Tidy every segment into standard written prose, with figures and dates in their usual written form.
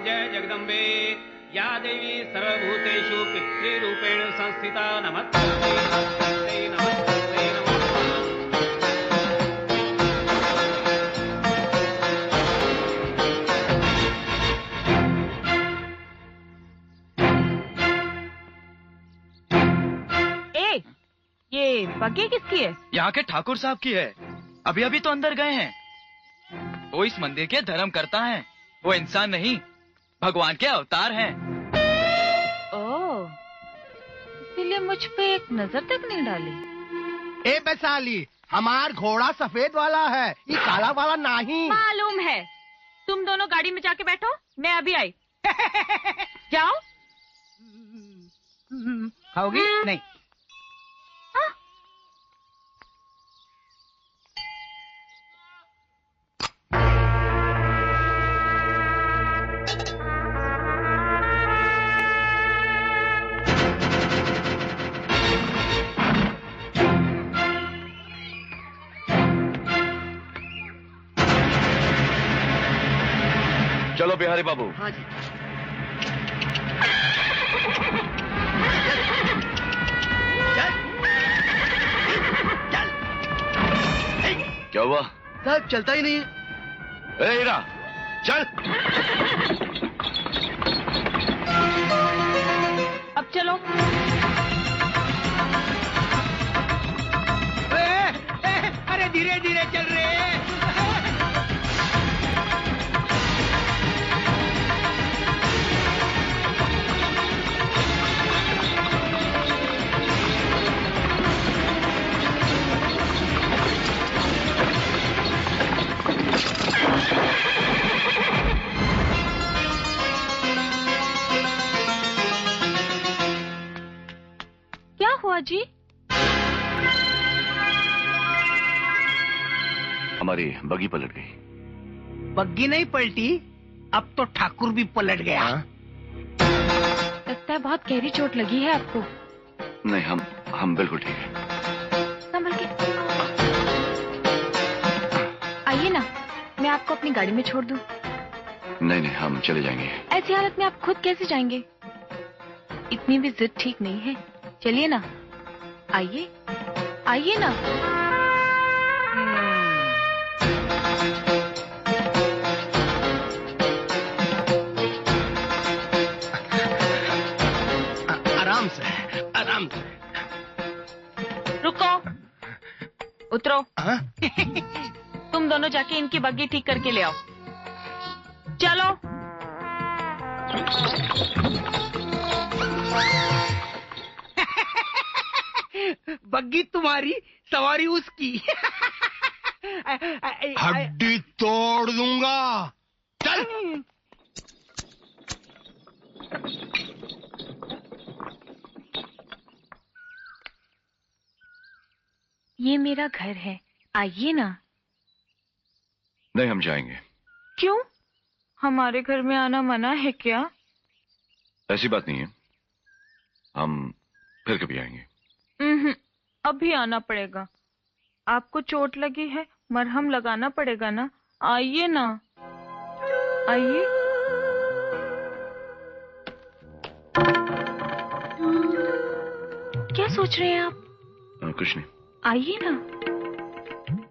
जय जगदम्बे या देवी सर्वभूतेषु पितृरूपेण संस्थिता नमस्ते नमस्ते नमस्ते नमः। ये बग्गी किसकी है? यहाँ के ठाकुर साहब की है। अभी अभी तो अंदर गए हैं। वो इस मंदिर के धर्म करता है। वो इंसान नहीं, भगवान के अवतार हैं। ओह, इसीलिए मुझ पे एक नजर तक नहीं डाली। ए वैशाली, हमार घोड़ा सफेद वाला है, ये काला वाला नहीं। मालूम है। तुम दोनों गाड़ी में जाके बैठो, मैं अभी आई। जाओ। खाओगी? नहीं। चलो बिहारी बाबू। हाँ जी। चल। क्या हुआ? साहब चलता ही नहीं है। ए हीरा, चल। अब चलो। अरे धीरे धीरे चल रहे हैं। क्या हुआ जी? हमारी बगी पलट गई। बग्गी नहीं पलटी, अब तो ठाकुर भी पलट गया। लगता है बहुत गहरी चोट लगी है आपको। नहीं, हम बिल्कुल ठीक है। संभल के आइए ना, मैं आपको अपनी गाड़ी में छोड़ दूं। नहीं नहीं, हम चले जाएंगे। ऐसी हालत में आप खुद कैसे जाएंगे? इतनी भी जिद ठीक नहीं है। चलिए ना, आइए आइए ना। आराम से, आराम से। रुको, उतरो। हाँ? तुम दोनों जाके इनकी बग्गी ठीक करके ले आओ। चलो। बग्गी तुम्हारी, सवारी उसकी। हड्डी तोड़ दूंगा। चल। ये मेरा घर है, आइए ना। नहीं, हम जाएंगे। क्यों? हमारे घर में आना मना है क्या? ऐसी बात नहीं है, हम फिर कभी आएंगे। अभी आना पड़ेगा। आपको चोट लगी है, मरहम लगाना पड़ेगा ना। आइए ना, आइए। क्या सोच रहे हैं आप? कुछ नहीं। आइए ना,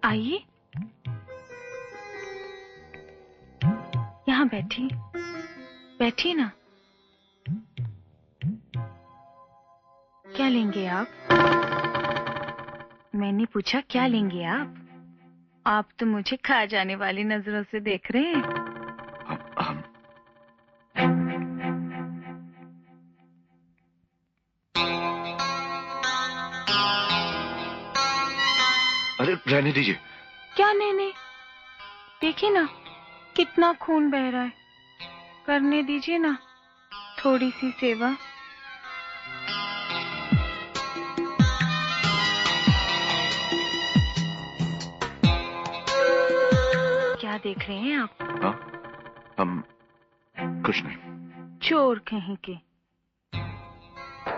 आइए। यहाँ बैठी, बैठिए ना। क्या लेंगे आप? मैंने पूछा क्या लेंगे आप? आप तो मुझे खा जाने वाली नजरों से देख रहे हैं। हम अरे रहने दीजिए। क्या नहीं, देखिए ना कितना खून बह रहा है। करने दीजिए ना थोड़ी सी सेवा। क्या देख रहे हैं आप? हाँ, हम कुछ नहीं। चोर कहीं के।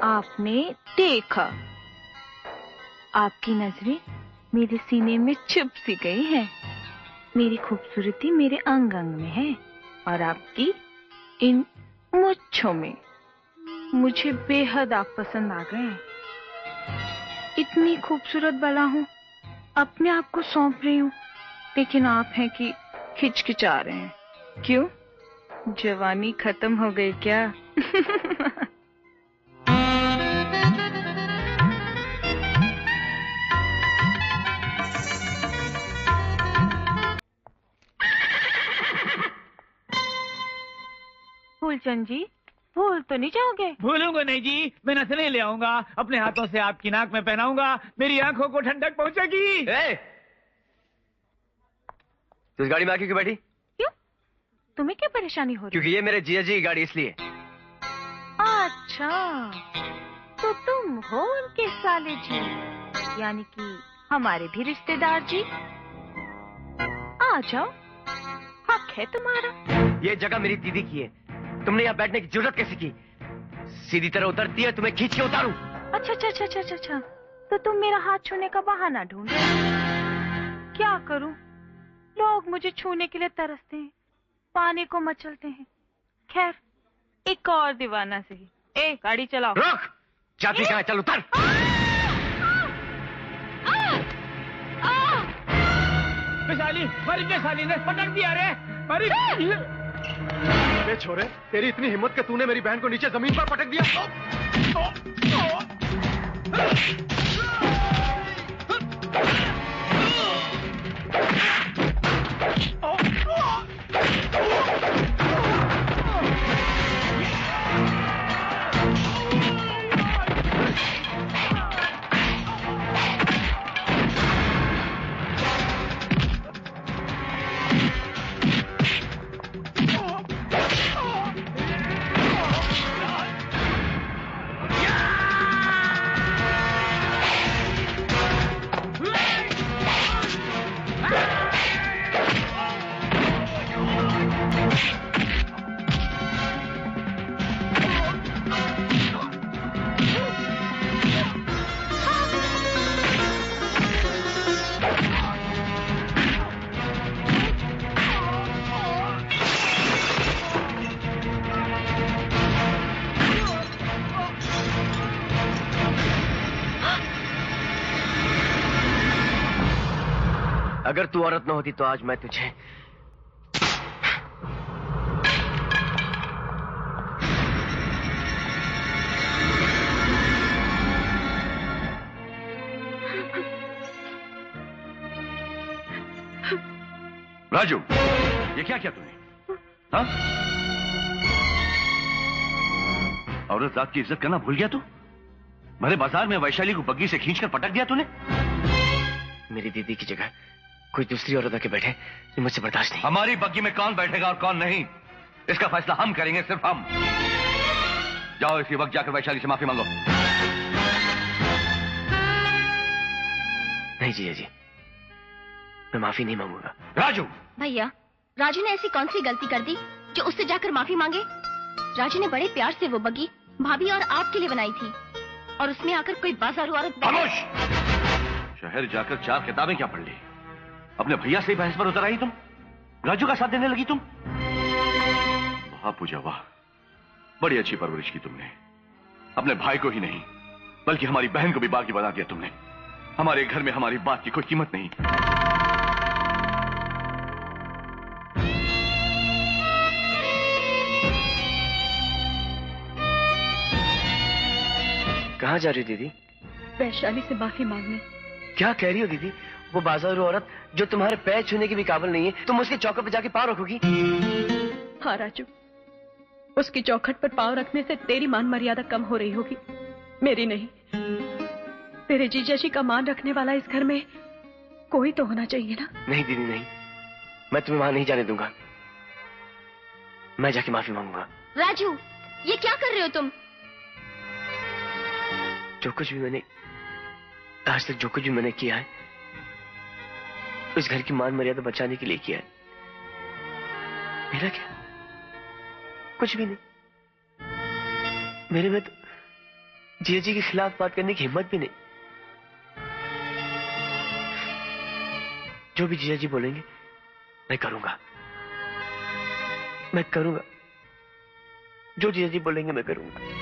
आपने देखा, आपकी नजरें मेरे सीने में छुप सी गई हैं। मेरी खूबसूरती मेरे अंग अंग में है और आपकी इन मुच्छों में मुझे बेहद आप पसंद आ गए हैं। इतनी खूबसूरत बला हूँ, अपने आप को सौंप रही हूँ, लेकिन आप हैं कि हिचकिचा रहे हैं। क्यों, जवानी खत्म हो गई क्या? फूलचंद जी, भूल तो नहीं जाओगे? भूलूंगा नहीं जी, मैं नसलें ले आऊंगा, अपने हाथों से आपकी नाक में पहनाऊंगा, मेरी आंखों को ठंडक पहुंचेगी। तू इस गाड़ी में आके क्यों बैठी? क्यों, तुम्हें क्या परेशानी हो रही? क्योंकि ये मेरे जीजा जी की गाड़ी, इसलिए। अच्छा, तो तुम हो उनके साले जी, यानी कि हमारे भी रिश्तेदार जी। आ जाओ, हक है तुम्हारा। ये जगह मेरी दीदी की है, तुमने यहाँ बैठने की जरूरत कैसे की? सीधी तरह उतरती है, तुम्हें खींच के उतारूं? अच्छा अच्छा अच्छा अच्छा अच्छा अच्छा, तो तुम मेरा हाथ छूने का बहाना ढूंढ रहे हो। क्या करूं, लोग मुझे छूने के लिए तरसते हैं, पानी को मचलते हैं। खैर, एक और दीवाना सही। ए, गाड़ी चलाओ। रुक, जाती कहाँ है? चल उतर। वैशाली, मरी वैशाली ने पटक दिया रे, मरी। अबे छोरे, तेरी इतनी हिम्मत कि तूने मेरी बहन को नीचे जमीन पर पटक दिया। अगर तू औरत न होती तो आज मैं तुझे राजू, ये क्या किया तूने? हाँ? औरत जात की इज्जत करना भूल गया तू? भरे बाजार में वैशाली को बग्गी से खींचकर पटक दिया तूने? मेरी दीदी की जगह कोई दूसरी औरत आके बैठे, ये मुझसे बर्दाश्त नहीं। हमारी बग्गी में कौन बैठेगा और कौन नहीं, इसका फैसला हम करेंगे, सिर्फ हम। जाओ इसी वक्त जाकर वैशाली से माफी मांगो। नहीं जीजा जी, मैं माफी नहीं मांगूंगा। राजू! भैया, राजू ने ऐसी कौन सी गलती कर दी जो उससे जाकर माफी मांगे? राजू ने बड़े प्यार से वो बग्गी भाभी और आपके लिए बनाई थी, और उसमें आकर कोई बाजारू औरत। खामोश! शहर जाकर 4 किताबें क्या पढ़ ली? अपने भैया से ही बहस पर उतर आई तुम? राजू का साथ देने लगी तुम? वाह पूजा वाह, बड़ी अच्छी परवरिश की तुमने। अपने भाई को ही नहीं बल्कि हमारी बहन को भी बागी बना दिया तुमने। हमारे घर में हमारी बात की कोई कीमत नहीं। कहाँ जा रही हो दीदी? वैशाली से माफी मांगने। क्या कह रही हो दीदी? वो बाजारू औरत जो तुम्हारे पैर छूने की भी काबिल नहीं है, तुम उसके चौखट पर जाके पाँव रखोगी? हाँ राजू, उसकी चौखट पर पाँव रखने से तेरी मान मर्यादा कम हो रही होगी, मेरी नहीं। तेरे जीजा जी का मान रखने वाला इस घर में कोई तो होना चाहिए ना? नहीं दीदी नहीं, मैं तुम्हें वहां नहीं जाने दूंगा। मैं जाके माफी मांगूंगा। राजू, ये क्या कर रहे हो तुम? जो कुछ भी मैंने आज तक जो कुछ भी मैंने किया है, उस घर की मान मर्यादा बचाने के लिए किया है। मेरा क्या, कुछ भी नहीं। मेरे में तो जीजा जी के खिलाफ बात करने की हिम्मत भी नहीं। जो भी जीजा जी बोलेंगे मैं करूंगा, मैं करूंगा। जो जीजा जी बोलेंगे मैं करूंगा।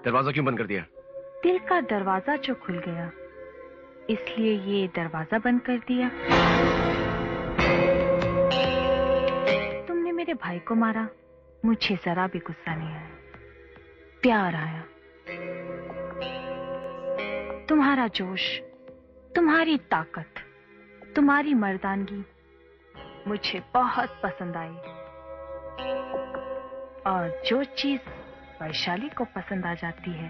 दरवाजा क्यों बंद कर दिया? दिल का दरवाजा जो खुल गया, इसलिए ये दरवाजा बंद कर दिया। तुमने मेरे भाई को मारा, मुझे जरा भी गुस्सा नहीं आया, प्यार आया। तुम्हारा जोश, तुम्हारी ताकत, तुम्हारी मर्दानगी मुझे बहुत पसंद आई। और जो चीज वैशाली को पसंद आ जाती है,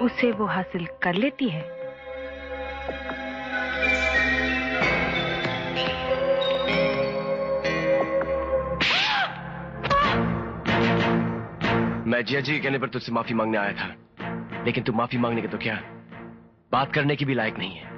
उसे वो हासिल कर लेती है। मैं जिया जी के कहने पर तुझसे माफी मांगने आया था, लेकिन तू माफी मांगने के तो क्या, बात करने की भी लायक नहीं है।